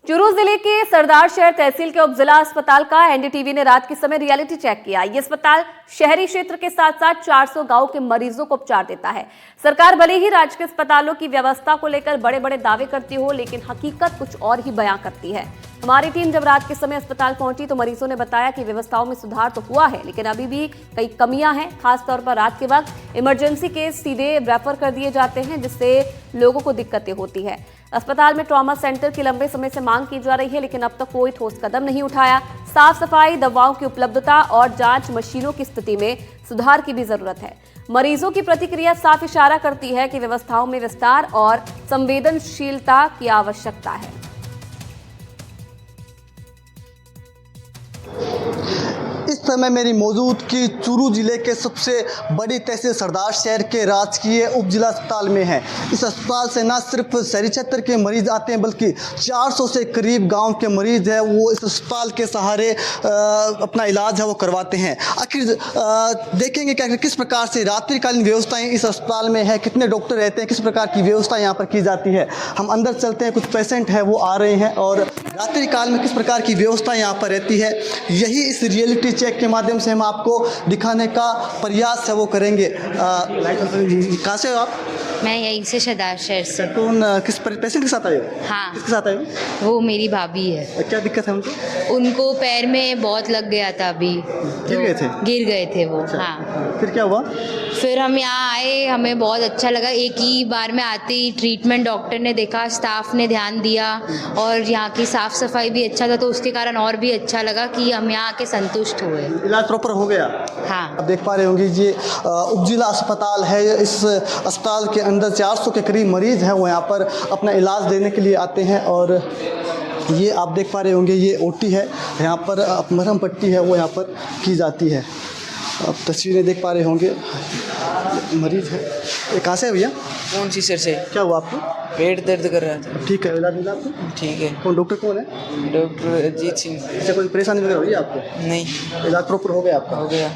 चूरू जिले के सरदार शहर तहसील के उपजिला अस्पताल का एनडीटीवी ने रात के समय रियलिटी चेक किया। ये अस्पताल शहरी क्षेत्र के साथ साथ 400 गांव के मरीजों को उपचार देता है। सरकार भले ही राजकीय अस्पतालों की व्यवस्था को लेकर बड़े बड़े दावे करती हो, लेकिन हकीकत कुछ और ही बयां करती है। हमारी टीम जब रात के समय अस्पताल पहुंची तो मरीजों ने बताया कि व्यवस्थाओं में सुधार तो हुआ है, लेकिन अभी भी कई कमियां हैं। खासतौर पर रात के वक्त इमरजेंसी केस सीधे रेफर कर दिए जाते हैं, जिससे लोगों को दिक्कतें होती है। अस्पताल में ट्रॉमा सेंटर की लंबे समय से मांग की जा रही है, लेकिन अब तक कोई ठोस कदम नहीं उठाया। साफ सफाई, दवाओं की उपलब्धता और जांच मशीनों की स्थिति में सुधार की भी जरूरत है। मरीजों की प्रतिक्रिया साफ इशारा करती है कि व्यवस्थाओं में विस्तार और संवेदनशीलता की आवश्यकता है। इस समय मेरी मौजूदगी चूरू जिले के सबसे बड़ी तहसील सरदार शहर के राजकीय उपजिला अस्पताल में है। इस अस्पताल से न सिर्फ शहरी क्षेत्र के मरीज आते हैं, बल्कि 400 से करीब गांव के मरीज हैं, वो इस अस्पताल के सहारे अपना इलाज है वो करवाते हैं। आखिर देखेंगे क्या किस प्रकार से रात्रिकालीन व्यवस्थाएं इस अस्पताल में है, कितने डॉक्टर रहते हैं, किस प्रकार की व्यवस्था यहाँ पर की जाती है। हम अंदर चलते हैं, कुछ पेशेंट हैं वो आ रहे हैं और रात्रिकाल में किस प्रकार की व्यवस्था यहाँ पर रहती है, यही इस रियलिटी चेक के माध्यम से हम आपको दिखाने का प्रयास है वो करेंगे। कहाँ से हो आप? मैं यहीं से सरदार शहर से। कौन किस पेशेंट के साथ आए हो? हाँ, किसके साथ आए हो? वो मेरी भाभी है। क्या दिक्कत है उनको? उनको पैर में बहुत लग गया था अभी। गिर गए थे वो। अच्छा। हाँ, फिर क्या हुआ? फिर हम यहाँ आए, हमें बहुत अच्छा लगा। एक ही बार में आते ही ट्रीटमेंट डॉक्टर ने देखा, स्टाफ ने ध्यान दिया और यहाँ की साफ़ सफाई भी अच्छा था, तो उसके कारण और भी अच्छा लगा कि हम यहाँ आके संतुष्ट हुए। इलाज प्रॉपर हो गया? हाँ। आप देख पा रहे होंगे ये उपजिला अस्पताल है। इस अस्पताल के अंदर 400 के करीब मरीज़ हैं, वो यहाँ पर अपना इलाज देने के लिए आते हैं। और ये आप देख पा रहे होंगे ये ओटी है, यहाँ पर मरहम पट्टी है वो यहाँ पर की जाती है। आप तस्वीरें देख पा रहे होंगे, मरीज़ है। ये कहाँ से है भैया? कौन सी सिर से? क्या हुआ आपको? पेट दर्द कर रहा था। ठीक है, इलाज मिला आपको? ठीक है। कौन डॉक्टर कौन है? डॉक्टर अजीत सिंह। अच्छा, कोई परेशानी वगैरह हुई है आपको? नहीं, इलाज प्रॉपर हो गया आपका? हो गया।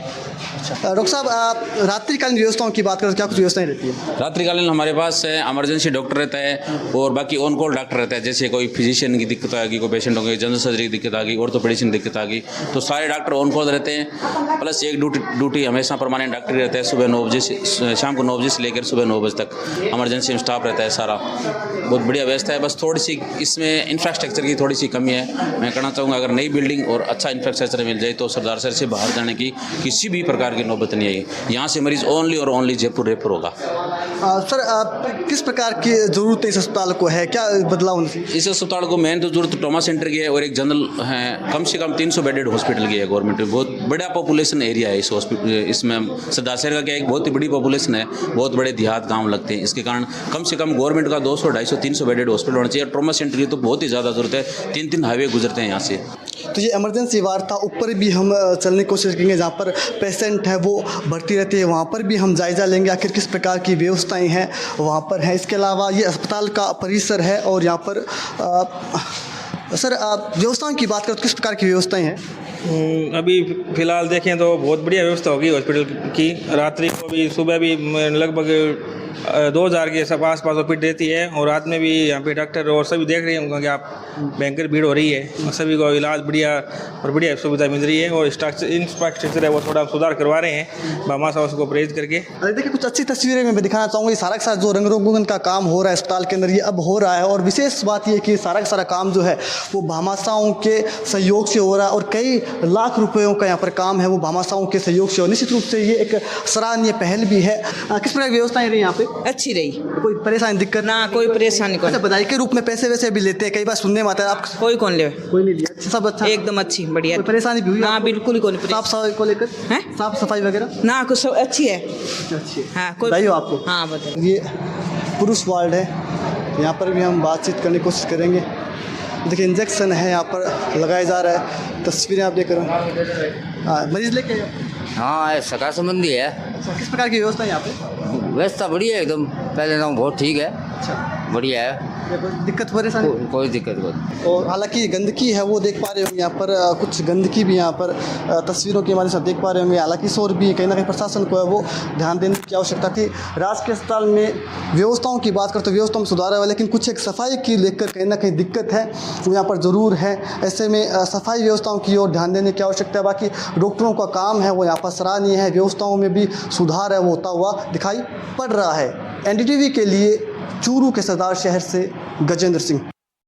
अच्छा डॉक्टर साहब, आप रात्रिकालीन व्यवस्थाओं की बात करें तो क्या कुछ व्यवस्थाएं रहती है? रात्रिकालीन हमारे पास इमरजेंसी डॉक्टर रहता है और बाकी ऑन कॉल डॉक्टर रहता है। जैसे कोई फिजिशियन की दिक्कत आ गई, कोई पेशेंट हो गई, जनरल सर्जरी की दिक्कत आ गई, ऑर्थोपेडिक्स की दिक्कत आ गई, तो सारे डॉक्टर ऑन कॉल रहते हैं। प्लस एक ड्यूटी हमेशा परमानेंट डॉक्टर रहता है। सुबह 9 बजे से शाम को 9 बजे से लेकर सुबह 9 बजे तक इमरजेंसी में स्टाफ रहता है सारा। बहुत बढ़िया व्यवस्था है। बस थोड़ी सी इसमें इंफ्रास्ट्रक्चर की थोड़ी सी कमी है। मैं कहना चाहूँगा अगर नई बिल्डिंग और अच्छा इंफ्रास्ट्रक्चर मिल जाए तो सरदार शहर से बाहर जाने की किसी भी प्रकार की नौबत नहीं आई। यहाँ से मरीज ओनली और ओनली जयपुर रेफर होगा। सर, किस प्रकार की ज़रूरत इस अस्पताल को है, क्या बदलाव होना चाहिए? इस अस्पताल को मेन तो जरूरत ट्रॉमा सेंटर की है और एक जनरल है। कम से कम 300 बेडेड हॉस्पिटल की है गवर्नमेंट में। बहुत बड़ा पॉपुलेशन एरिया है इस हॉस्पिटल। इसमें सरदार शहर का क्या एक बहुत ही बड़ी पॉपुलेशन है, बहुत बड़े देहात गाँव लगते हैं। इसके कारण कम से कम गवर्नमेंट का 200, 250, 300 बेडेड हॉस्पिटल होना चाहिए। ट्रॉमा सेंटर की तो बहुत ही ज़्यादा जरूरत है। 3 हाईवे गुजरते हैं यहाँ से। तो ये इमरजेंसी वार्ड था, ऊपर भी हम चलने की कोशिश करेंगे, जहाँ पर पेशेंट है वो भर्ती रहती है, वहाँ पर भी हम जायज़ा लेंगे आखिर किस प्रकार की व्यवस्थाएं हैं वहाँ पर हैं। इसके अलावा ये अस्पताल का परिसर है और यहाँ पर सर व्यवस्थाओं की बात करें तो किस प्रकार की व्यवस्थाएं हैं? अभी फ़िलहाल देखें तो बहुत बढ़िया व्यवस्था होगी हॉस्पिटल की। रात्रि को भी, सुबह भी लगभग 2000 के सब आस-पास ओपीडी रहती है और रात में भी यहाँ पे डॉक्टर और सभी देख रहे होंगे कि आप भयंकर भीड़ हो रही है और सभी को इलाज बढ़िया और बढ़िया सुविधा मिल रही है। और इंफ्रास्ट्रक्चर है वो थोड़ा सुधार करवा रहे हैं भामा साहब को प्रेज करके। अरे देखिए, कुछ अच्छी तस्वीरें मैं दिखाना चाहूँगा। सारा का सारा जो रंग रोगन का काम हो रहा है अस्पताल के अंदर, ये अब हो रहा है। और विशेष बात ये कि सारा का सारा काम जो है वो भामाशाहों के सहयोग से हो रहा है और कई लाख रुपयों का यहाँ पर काम है वो भामाशाहों के सहयोग से। और निश्चित रूप से ये एक सराहनीय पहल भी है। किस प्रकार की व्यवस्थाएं रही यहाँ पे? अच्छी रही, कोई परेशानी दिक्कत ना कोई परेशानी को। अच्छा, बधाई के रूप में पैसे वैसे भी लेते हैं, कई बार सुनने में आता है। आप कोई कौन ले? कोई नहीं लिया? सब अच्छा, एकदम अच्छी बढ़िया। कोई परेशानी भी हुई? ना बिल्कुल ही कोई साफ सफाई को लेकर है? साफ सफाई वगैरह ना कुछ सब अच्छी है। अच्छी हाँ, कोई बताइए आपको। हाँ बताइए। ये पुरुष वार्ड है, यहाँ पर भी हम बातचीत करने की कोशिश करेंगे। देखिए, इंजेक्शन है यहाँ पर लगाया जा रहा है। तस्वीरें आप देख रहे हो। हाँ, मरीज लेके हाँ, सगा संबंधी है। किस प्रकार की व्यवस्था है यहाँ पे? व्यवस्था बढ़िया है एकदम, पहले नाम बहुत ठीक है। अच्छा, बढ़िया है, कोई दिक्कत परेशानी? कोई दिक्कत नहीं। और हालांकि गंदगी है वो देख पा रहे होंगे यहाँ पर कुछ गंदगी भी यहाँ पर तस्वीरों के माध्यम से देख पा रहे होंगे। हालांकि शोर भी कहीं ना कहीं प्रशासन को है वो ध्यान देने की आवश्यकता थी। राजकीय अस्पताल में व्यवस्थाओं की बात करते तो व्यवस्था में सुधार है, लेकिन कुछ एक सफाई की लेकर कहीं ना कहीं दिक्कत है वो यहाँ पर ज़रूर है। ऐसे में सफाई व्यवस्थाओं की ओर ध्यान देने की आवश्यकता है। बाकी डॉक्टरों का काम है वो यहाँ पर सराहनीय है, व्यवस्थाओं में भी सुधार है वो होता हुआ दिखाई पड़ रहा है। NDTV के लिए चूरू के सरदार शहर से गजेंद्र सिंह।